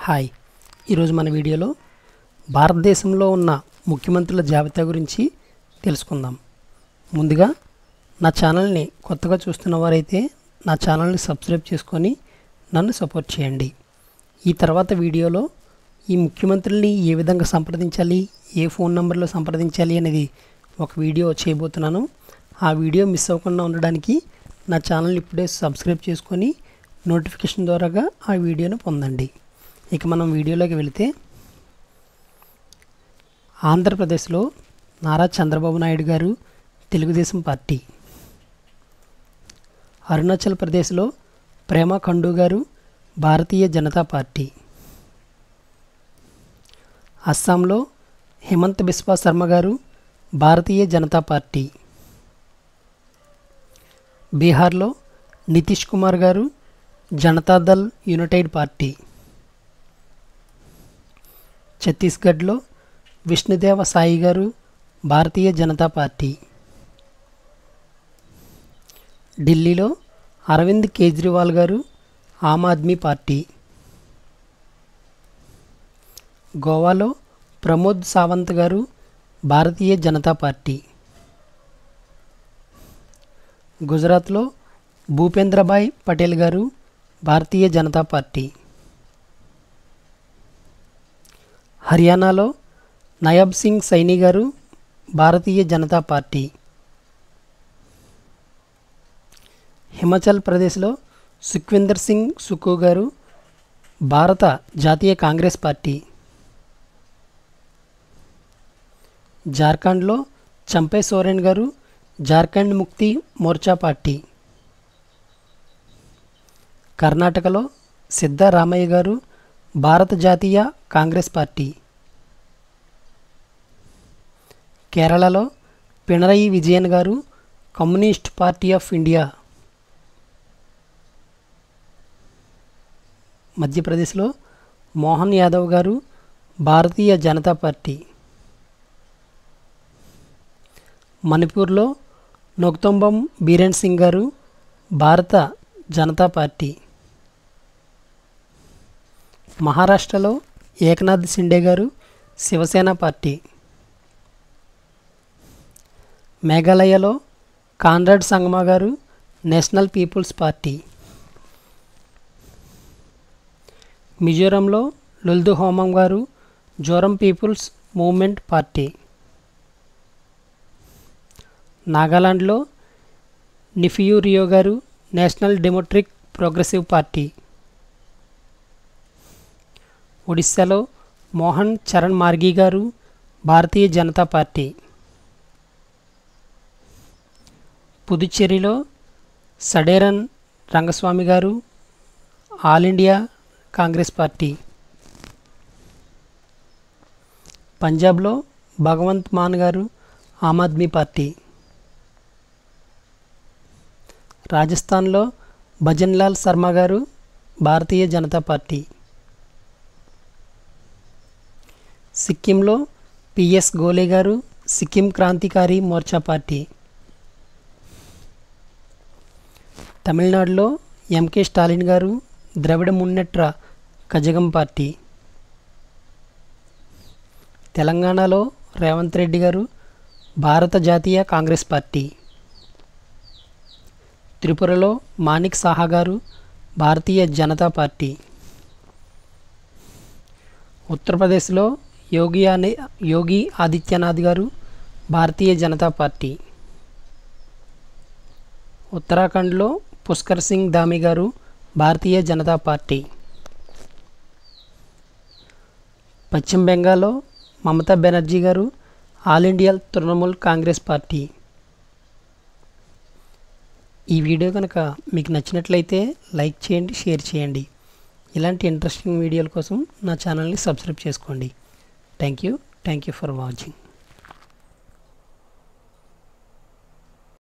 Hi, ఈరోజు మన వీడియోలో భారతదేశంలో ఉన్న ముఖ్యమంత్రుల జాబితా గురించి తెలుసుకుందాం. ముందుగా నా ఛానల్ని కొత్తగా చూస్తున్న వారైతే నా ఛానల్ని సబ్స్క్రైబ్ చేసుకొని నన్ను సపోర్ట్ చేయండి. ఈ తర్వాత వీడియోలో ఈ ముఖ్యమంత్రుల్ని ఏ విధంగా సంప్రదించాలి, ఏ ఫోన్ నెంబర్లో సంప్రదించాలి అనేది ఒక వీడియో చేయబోతున్నాను. ఆ వీడియో మిస్ అవ్వకుండా ఉండడానికి నా ఛానల్ని ఇప్పుడే సబ్స్క్రైబ్ చేసుకొని నోటిఫికేషన్ ద్వారాగా ఆ వీడియోను పొందండి. ఇక మనం వీడియోలోకి వెళితే, ఆంధ్రప్రదేశ్లో నారా చంద్రబాబు నాయుడు గారు తెలుగుదేశం పార్టీ, అరుణాచల్ ప్రదేశ్లో ప్రేమ ఖండు గారు భారతీయ జనతా పార్టీ, అస్సాంలో హిమంత్ బిస్వా శర్మ గారు భారతీయ జనతా పార్టీ, బీహార్లో నితీష్ కుమార్ గారు జనతాదళ్ యునైటెడ్ పార్టీ, ఛత్తీస్గఢ్లో విష్ణుదేవ సాయి గారు భారతీయ జనతా పార్టీ, ఢిల్లీలో అరవింద్ కేజ్రీవాల్ గారు ఆమ్ ఆద్మీ పార్టీ, గోవాలో ప్రమోద్ సావంత్ గారు భారతీయ జనతా పార్టీ, గుజరాత్లో భూపేంద్రభాయ్ పటేల్ గారు భారతీయ జనతా పార్టీ, హర్యానాలో నయాబ్ సింగ్ సైని గారు భారతీయ జనతా పార్టీ, హిమాచల్ ప్రదేశ్లో సుఖ్వీందర్ సింగ్ సుక్కు గారు భారత జాతీయ కాంగ్రెస్ పార్టీ, జార్ఖండ్లో చంపై సోరెన్ గారు జార్ఖండ్ ముక్తి మోర్చా పార్టీ, కర్ణాటకలో సిద్ధరామయ్య గారు భారత జాతీయ కాంగ్రెస్ పార్టీ, కేరళలో పినరయి విజయన్ గారు కమ్యూనిస్ట్ పార్టీ ఆఫ్ ఇండియా, మధ్యప్రదేశ్లో మోహన్ యాదవ్ గారు భారతీయ జనతా పార్టీ, మణిపూర్లో నొక్తొంబం బీరేన్ సింగ్ గారు భారత జనతా పార్టీ, మహారాష్ట్రలో ఏకనాథ్ షిండే గారు శివసేన పార్టీ, మేఘాలయలో కాన్రాడ్ సంగమా గారు నేషనల్ పీపుల్స్ పార్టీ, మిజోరంలో లుల్దు హోమం గారు జోరం పీపుల్స్ మూవ్మెంట్ పార్టీ, నాగాలాండ్లో నిఫియూ రియో గారు నేషనల్ డెమోక్రటిక్ ప్రోగ్రెసివ్ పార్టీ, ఒడిశాలో మోహన్ చరణ్ మార్గి గారు భారతీయ జనతా పార్టీ, పుదుచ్చేరిలో సడేరన్ రంగస్వామి గారు ఆల్ ఇండియా కాంగ్రెస్ పార్టీ, పంజాబ్లో భగవంత్ మాన్ గారు ఆమ్ ఆద్మీ పార్టీ, రాజస్థాన్లో భజన్లాల్ శర్మ గారు భారతీయ జనతా పార్టీ, సిక్కింలో పిఎస్ గోలే గారు సిక్కిం క్రాంతికారి మోర్చా పార్టీ, తమిళనాడులో ఎంకే స్టాలిన్ గారు ద్రవిడ మున్నెట్ర కజగం పార్టీ, తెలంగాణలో రేవంత్ రెడ్డి గారు భారత జాతీయ కాంగ్రెస్ పార్టీ, త్రిపురలో మాణిక్ సాహా గారు భారతీయ జనతా పార్టీ, ఉత్తరప్రదేశ్లో యోగి ఆదిత్యనాథ్ గారు భారతీయ జనతా పార్టీ, ఉత్తరాఖండ్లో పుష్కర్ సింగ్ ధామి గారు భారతీయ జనతా పార్టీ, పశ్చిమ బెంగాల్లో మమతా బెనర్జీ గారు all India Trinamool Congress party. ఈ వీడియో కనుక మీకు నచ్చినట్లయితే లైక్ చేయండి, షేర్ చేయండి. ఇలాంటి ఇంట్రెస్టింగ్ వీడియోల కోసం నా ఛానల్ని సబ్స్క్రైబ్ చేసుకోండి. Thank you for watching.